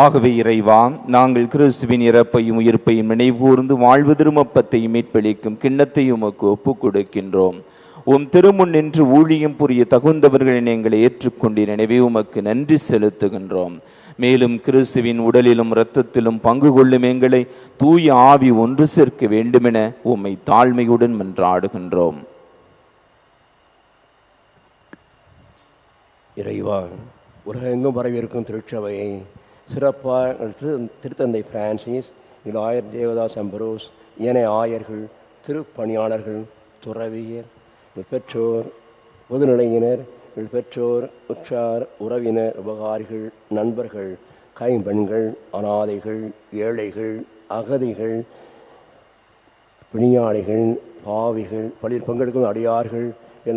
ஆகவே இறைவா, நாங்கள் கிறிஸ்துவின் இறப்பையும் உயிர்ப்பையும் நினைவுகூர்ந்து வாழ்வு திருமப்பத்தையும் மீட்பளிக்கும் கிண்ணத்தையும் உமக்கு ஒப்புக் கொடுக்கின்றோம். உம் திருமுன் நின்று ஊழியம் புரிய தகுந்தவர்களின் எங்களை ஏற்றுக்கொண்டீர். எனவே உமக்கு நன்றி செலுத்துகின்றோம். மேலும் கிறிஸ்துவின் உடலிலும் இரத்தத்திலும் பங்கு கொள்ளும் எங்களை தூய ஆவி ஒன்று சேர்க்க வேண்டுமென உம்மை தாழ்மையுடன் மன்றாடுகின்றோம். இறைவா, உலகெங்கும் வரவிருக்கும் திருச்சபையை சிறப்பாக திருத்தந்தை பிரான்சிஸ், ஆயர் தேவதாஸ் அம்பரோஸ், ஏனைய ஆயர்கள், திருப்பணியாளர்கள், துறவியர், பெற்றோர், பொதுநிலையினர், பெற்றோர், உற்றார், உறவினர், உபகாரிகள், நண்பர்கள், கைம்பெண்கள், அனாதைகள், ஏழைகள், அகதிகள், பிணியாளிகள், பாவிகள், பள்ளியில் பங்கெடுக்கும் அடியார்கள்,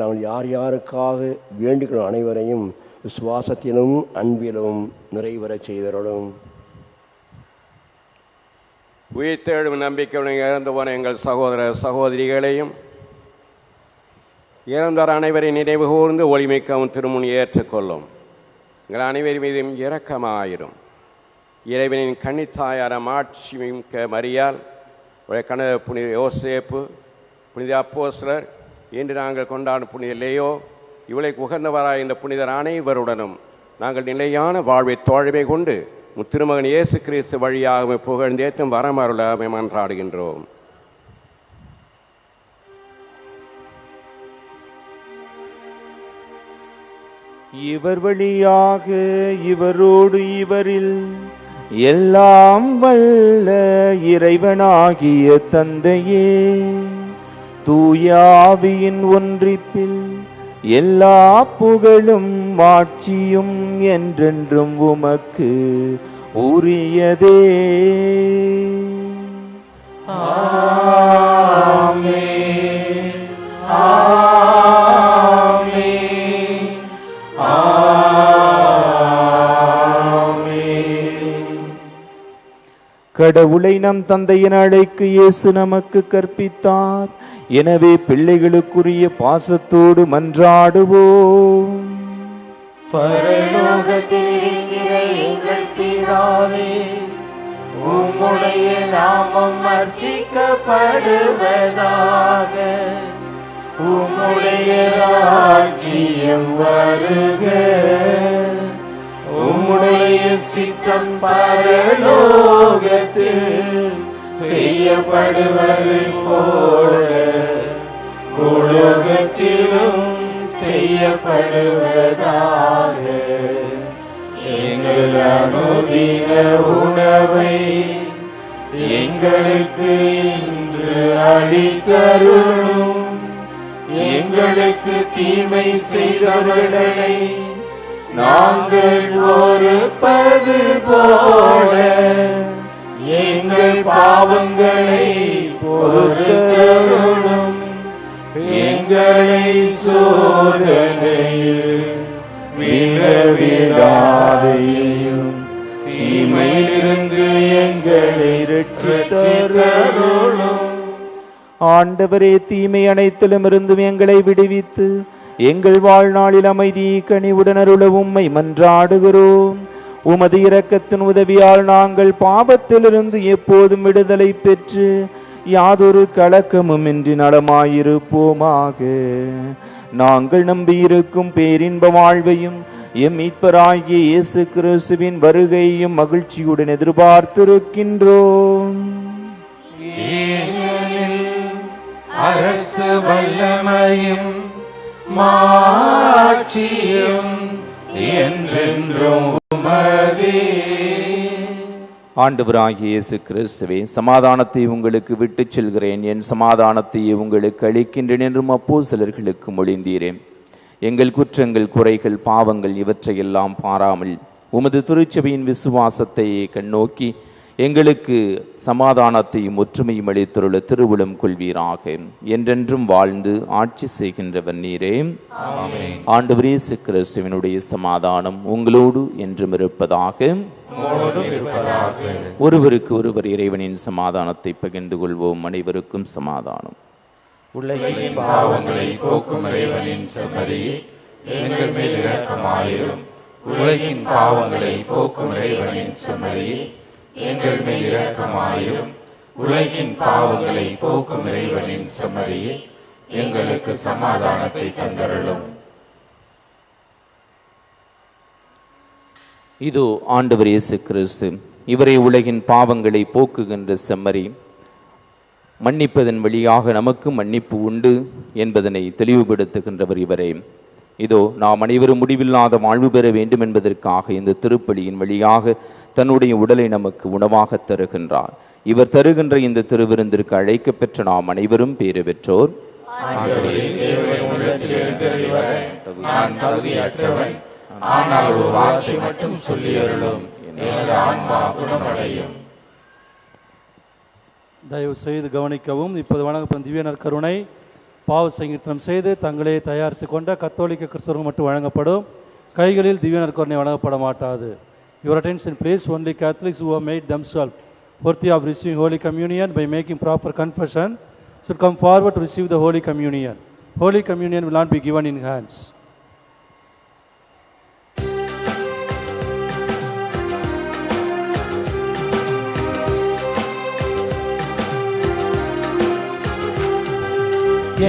நாங்கள் யார் யாருக்காக வேண்டிக் அனைவரையும் விசுவாசத்திலும் அன்பிலும் நிறைவரச் செய்தருளும். உயிர்த்தெழும் நம்பிக்கையுடன் இறந்து போன எங்கள் சகோதர சகோதரிகளையும் இறந்தார் அனைவரை நினைவு கூர்ந்து ஒளிமிக்கவும் திருமுன் ஏற்றுக்கொள்ளும். எங்கள் அனைவர் மீதும் இரக்கமாயிரும். இறைவனின் கன்னித்தாயார மாட்சிமிக்க மரியாள், கணவர் புனித யோசேப்பு, புனித அப்போஸ்தலர், இன்று நாங்கள் கொண்டாடும் புனித லேயோ, இவளுக்கு உகந்தவராய் இந்த புனிதர் அனைவருடனும் நாங்கள் நிலையான வாழ்வை தோழமை கொண்டு திருமகன் இயேசு கிறிஸ்து வழியாக புகழ்ந்தேற்றும் வரமருளாமை மன்றாடுகின்றோம். இவர் வழியாக இவரோடு இவரில் எல்லாம் வல்ல இறைவனாகிய தந்தையே, தூய ஆவியின் ஒன்றிப்பில் எல்லா புகழும் ஆட்சியும் என்றென்றும் உமக்கு உரியதே. ஆமென். ஆமென். ஆமென். கடவுளை நம் தந்தையின் அழைக்கு இயேசு நமக்கு கற்பித்தார். எனவே பிள்ளைகளுக்குரிய பாசத்தோடு மன்றாடுவோம். பரலோகத்தில் இருக்கிற எங்கள் பிதாவே, உம்முடைய நாமம் அர்ச்சிக்கப்படுவதாக. உம்முடைய ராஜ்யம் வருக. உம்முடைய சித்தம் பரலோகத்தில் செய்யப்படுவது போல உலகத்திலும் செய்யப்படுவதாக. எங்கள் அனுதின உணவை எங்களுக்கு இன்று அளித்தருளும். எங்களுக்கு தீமை செய்தவர்களை நாங்கள் பொறுப்பது போல எங்கள் பாவங்களை பொறுத்தருளும். எங்களை சோதனையில் விழவிடாதையும் தீமையிலிருந்து எங்களை ரட்சித்தருளும். ஆண்டவரே, தீமை அனைத்திலும் இருந்தும் எங்களை விடுவித்து எங்கள் வாழ்நாளில் அமைதி கனிவுடன் அருள உம்மை மன்றாடுகிறோம். உமது இரக்கத்தின் உதவியால் நாங்கள் பாவத்திலிருந்து எப்போதும் விடுதலை பெற்று யாதொரு கலக்கமும் இன்றி நலமாயிருப்போமாக. நாங்கள் நம்பியிருக்கும் பேரின்ப வாழ்வையும் எம் மீட்பராகிய இயேசு கிறிஸ்துவின் வருகையும் மகிழ்ச்சியுடன் எதிர்பார்த்திருக்கின்றோம். அரசு வல்லமையும் மாட்சியும் என்றென்றும் உமதே. ஆண்டவராகிய இயேசு கிறிஸ்துவே, சமாதானத்தை உங்களுக்கு விட்டுச் செல்கிறேன், என் சமாதானத்தையே உங்களுக்கு அளிக்கின்றேன் என்றும் அப்போஸ்தலர்களுக்கு மொழிந்தீரேன். எங்கள் குற்றங்கள், குறைகள், பாவங்கள் இவற்றையெல்லாம் பாராமல் உமது திருச்சபையின் விசுவாசத்தை கண்ணோக்கி எங்களுக்கு சமாதானத்தையும் ஒற்றுமையும் அளித்துள்ள திருவுளம் கொள்வீராக. என்றென்றும் வாழ்ந்து ஆட்சி செய்கின்றவர் நீரே. ஆண்டவரே இயேசு கிறிஸ்துவினுடைய சமாதானம் உங்களோடு என்றும் இருப்பதாக. ஒருவருக்கு ஒருவர் இறைவனின் சமாதானத்தை பகிர்ந்து கொள்வோம். அனைவருக்கும் சமாதானம். உலகின் பாவங்களை போக்கும் இறைவனின் செம்மறியே, எங்கள் மேல் இரக்கமாயிரும். உலகின் பாவங்களை போக்கும் இறைவனின் செம்மறியே, எங்கள் மேல் இரக்கமாயிரும். உலகின் பாவங்களை போக்கும் இறைவனின் செம்மறியே, எங்களுக்கு சமாதானத்தை தந்தருளும். இதோ ஆண்டவர் இயேசு கிறிஸ்து, இவரே உலகின் பாவங்களை போக்குகின்ற செம்மறி. மன்னிப்பதன் வழியாக நமக்கு மன்னிப்பு உண்டு என்பதனை தெளிவுபடுத்துகின்றவர் இவரே. இதோ நாம் அனைவரும் முடிவில்லாத வாழ்வு பெற வேண்டும் என்பதற்காக இந்த திருப்பலியின் வழியாக தன்னுடைய உடலை நமக்கு உணவாக தருகின்றார். இவர் தருகின்ற இந்த திருவிருந்திற்கு அழைக்கப்பெற்ற நாம் அனைவரும் பேறு பெற்றோர். நான் தகுதியற்றவன், ஆனால் ஒரு வார்த்தை மட்டும் சொல்லியருளும், எனது ஆன்மா குணமடையும். தயவு செய்து கவனிக்கவும். இப்போது வழங்கப்படும் திவ்ய நற்கருணை பாவ சங்கீர்த்தனம் செய்து தங்களே தயாரித்து கொண்ட கத்தோலிக்க கிறிஸ்தவர்கள் மட்டும் வழங்கப்படும். கைகளில் திவ்ய நற்கருணை வழங்கப்பட மாட்டாது. Your attention please. Only Catholics who have made themselves worthy of receiving Holy Communion by making proper confession should come forward to receive the Holy Communion. Holy Communion will not be given in hands.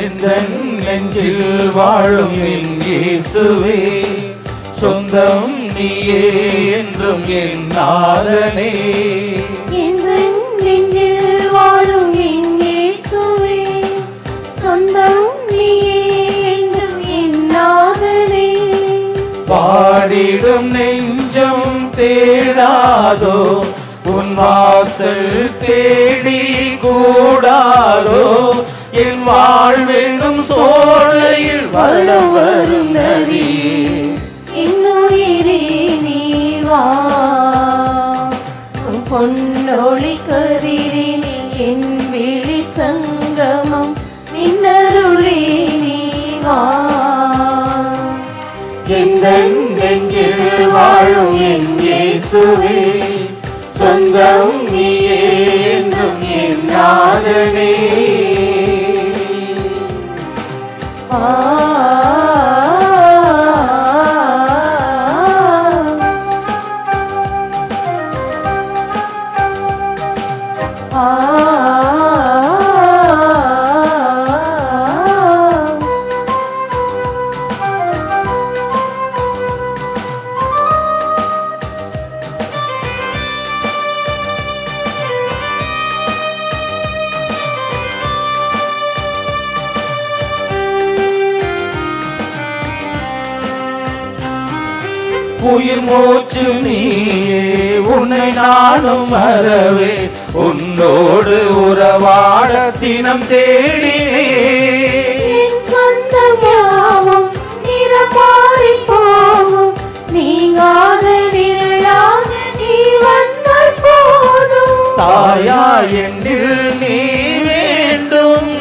எந்தன் நெஞ்சில் வாழும் என் இயேசுவே, சொந்தம் நீயே என்றும் என் நாதனே. எந்தன் நெஞ்சில் வாழும் என் இயேசுவே, சொந்தம் நீயே என்றும் என் நாதனே. பாடிடும் நெஞ்சம் தேடாதோ, உன் வாசல் தேடி கூடாதோ, என் வாழ்வென்னும் சோலையில் வளம் வரும் நதியே. இன்னுயிரே நீ வா, உன் பொன்னொளி கதிரினி என் விழி சங்கமம் நின்னருளே நீ வா. எந்தன் நெஞ்சில் வாழும் என் இயேசுவே, சொந்தம் நீயே என்றும் என் நாதனே. உயிர் மூச்சு நீயே, உன்னை நானும் மறவே, உன்னோடு உறவாட தினம் தேடினே. என் சொந்தமாவும் நிறமாறி போகும், நீங்காத நிழலாக நீ வந்தால் போதும். தாயா என்னில் நீ வேண்டும்,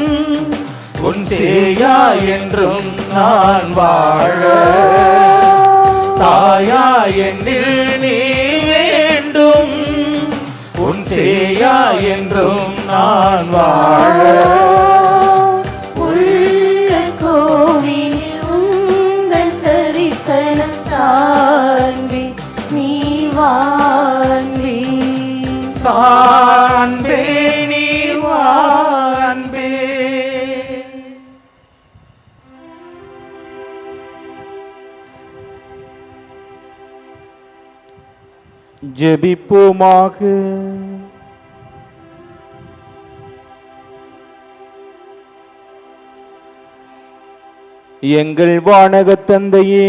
உன் சேயா என்றும் நான் வாழ. தாயா என்னில் நீ வேண்டும், உன் சேயா என்றும் நான் வாழ. உள்ள கோவிலில் உந்தன் தரிசனம் காண்பே, நீ வான்பே. காண்பே நீ வான்பே. ஜெபிப்போமாக. எங்கள் வானகத் தந்தையே,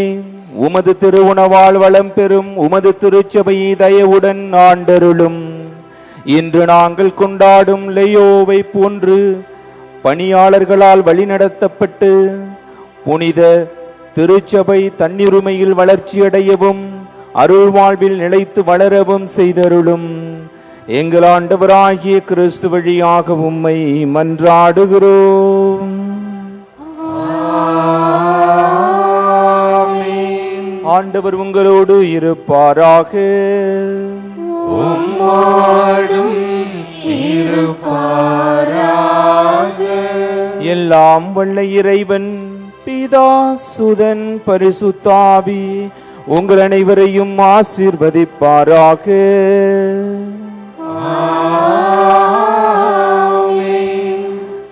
உமது திருவுணவால் வளம் பெறும் உமது திருச்சபையை தயவுடன் ஆண்டருளும். இன்று நாங்கள் கொண்டாடும் லேயோவை போன்று பணியாளர்களால் வழிநடத்தப்பட்டு புனித திருச்சபை தன்னிருமையில் வளர்ச்சியடையவும் அருள் வாழ்வில் நிலைத்து வளரவும் செய்தருளும். எங்கள் ஆண்டவராகிய கிறிஸ்து வழியாக உம்மை மன்றாடுகிறோம். ஆண்டவர் உங்களோடு இருப்பாராக. உம்மோடும் இருப்பாராக. எல்லாம் வல்ல இறைவன் பிதா சுதன் பரிசுத்தாவி உங்கள் அனைவரையும் ஆசீர்வதிப்பாராக.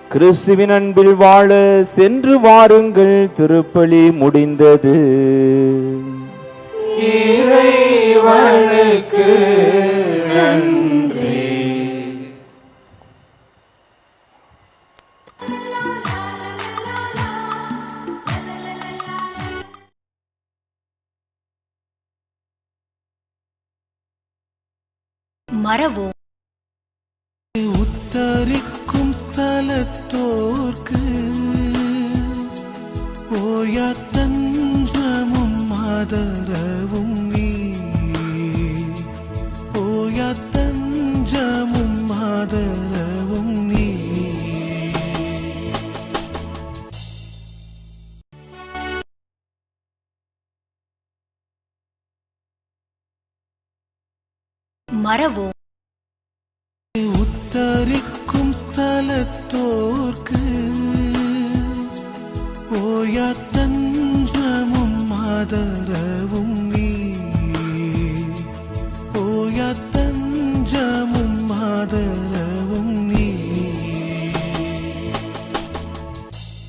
கிறிஸ்துவின் அன்பில் வாழ சென்று வாருங்கள். திருப்பலி முடிந்தது. இறைவனுக்கு நன்றி. மறவோம். உத்தரிக்கும் ஸ்தலத்தோர்க்கு ஓயாத்தன்றமும் ஆதரவும் நீ, ஓயாத்தன்றமும் ஆதரவும் நீ. மறவோம். உத்தரிக்கும் ஸ்தலத்தோர்க்கு ஓயாத்தன்றமும் ஆதரவும்